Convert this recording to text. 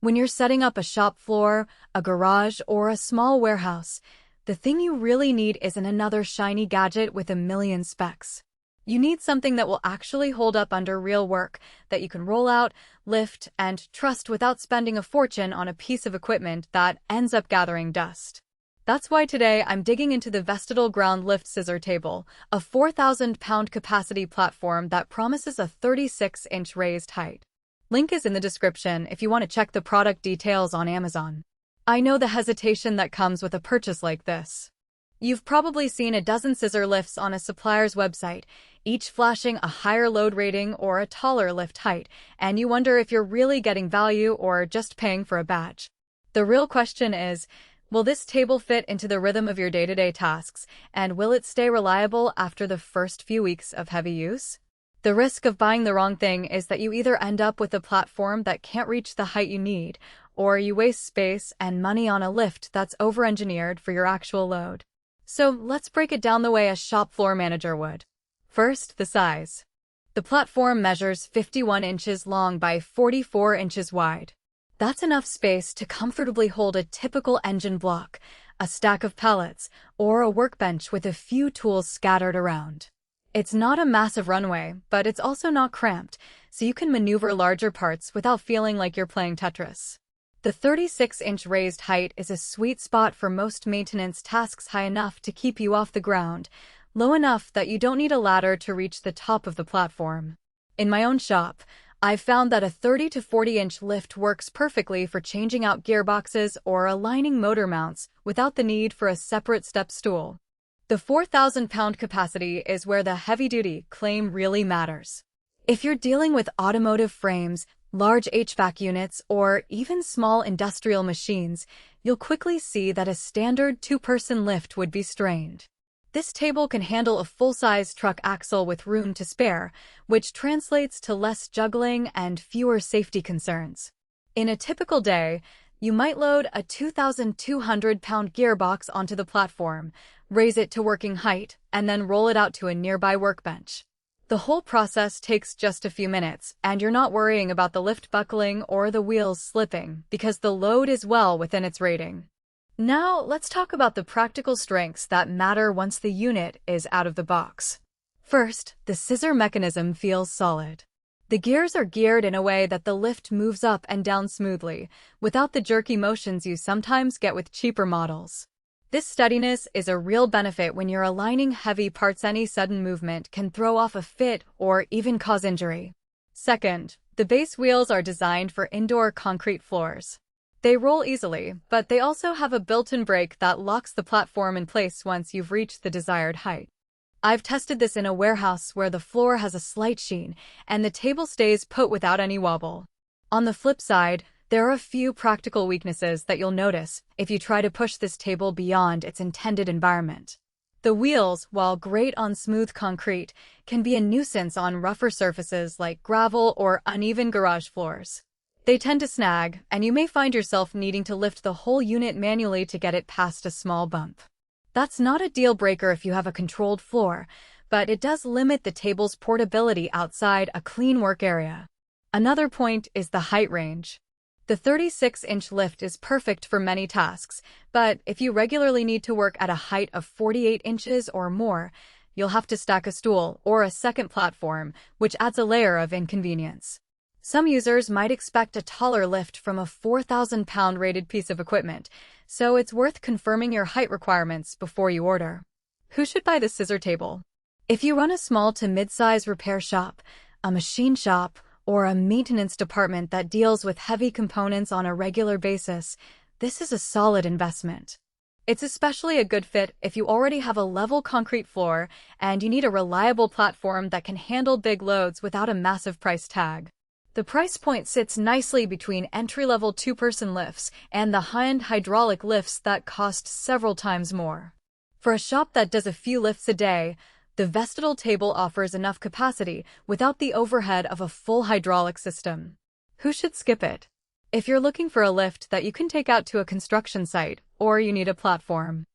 When you're setting up a shop floor, a garage, or a small warehouse, the thing you really need isn't another shiny gadget with a million specs. You need something that will actually hold up under real work, that you can roll out, lift, and trust without spending a fortune on a piece of equipment that ends up gathering dust. That's why today I'm digging into the Vestil ground lift scissor table, a 4,000-pound capacity platform that promises a 36-inch raised height. Link is in the description if you want to check the product details on Amazon. I know the hesitation that comes with a purchase like this. You've probably seen a dozen scissor lifts on a supplier's website, each flashing a higher load rating or a taller lift height, and you wonder if you're really getting value or just paying for a badge. The real question is, will this table fit into the rhythm of your day-to-day tasks, and will it stay reliable after the first few weeks of heavy use? The risk of buying the wrong thing is that you either end up with a platform that can't reach the height you need, or you waste space and money on a lift that's over-engineered for your actual load. So let's break it down the way a shop floor manager would. First, the size. The platform measures 51 inches long by 44 inches wide. That's enough space to comfortably hold a typical engine block, a stack of pallets, or a workbench with a few tools scattered around. It's not a massive runway, but it's also not cramped, so you can maneuver larger parts without feeling like you're playing Tetris. The 36-inch raised height is a sweet spot for most maintenance tasks, high enough to keep you off the ground, low enough that you don't need a ladder to reach the top of the platform. In my own shop, I've found that a 30 to 40-inch lift works perfectly for changing out gearboxes or aligning motor mounts without the need for a separate step stool. The 4,000-pound capacity is where the heavy-duty claim really matters. If you're dealing with automotive frames, large HVAC units, or even small industrial machines, you'll quickly see that a standard two-person lift would be strained. This table can handle a full-size truck axle with room to spare, which translates to less juggling and fewer safety concerns. In a typical day, you might load a 2,200-pound gearbox onto the platform, raise it to working height, and then roll it out to a nearby workbench. The whole process takes just a few minutes, and you're not worrying about the lift buckling or the wheels slipping because the load is well within its rating. Now, let's talk about the practical strengths that matter once the unit is out of the box. First, the scissor mechanism feels solid. The gears are geared in a way that the lift moves up and down smoothly, without the jerky motions you sometimes get with cheaper models. This steadiness is a real benefit when you're aligning heavy parts. Any sudden movement can throw off a fit or even cause injury. Second, the base wheels are designed for indoor concrete floors. They roll easily, but they also have a built-in brake that locks the platform in place once you've reached the desired height. I've tested this in a warehouse where the floor has a slight sheen, and the table stays put without any wobble. On the flip side, there are a few practical weaknesses that you'll notice if you try to push this table beyond its intended environment. The wheels, while great on smooth concrete, can be a nuisance on rougher surfaces like gravel or uneven garage floors. They tend to snag, and you may find yourself needing to lift the whole unit manually to get it past a small bump. That's not a deal breaker if you have a controlled floor, but it does limit the table's portability outside a clean work area. Another point is the height range. The 36-inch lift is perfect for many tasks, but if you regularly need to work at a height of 48 inches or more, you'll have to stack a stool or a second platform, which adds a layer of inconvenience. Some users might expect a taller lift from a 4,000-pound rated piece of equipment, so it's worth confirming your height requirements before you order. Who should buy the scissor table? If you run a small to mid-size repair shop, a machine shop, or a maintenance department that deals with heavy components on a regular basis, this is a solid investment. It's especially a good fit if you already have a level concrete floor and you need a reliable platform that can handle big loads without a massive price tag. The price point sits nicely between entry-level two-person lifts and the high-end hydraulic lifts that cost several times more. For a shop that does a few lifts a day, the Vestil table offers enough capacity without the overhead of a full hydraulic system. Who should skip it? If you're looking for a lift that you can take out to a construction site, or you need a platform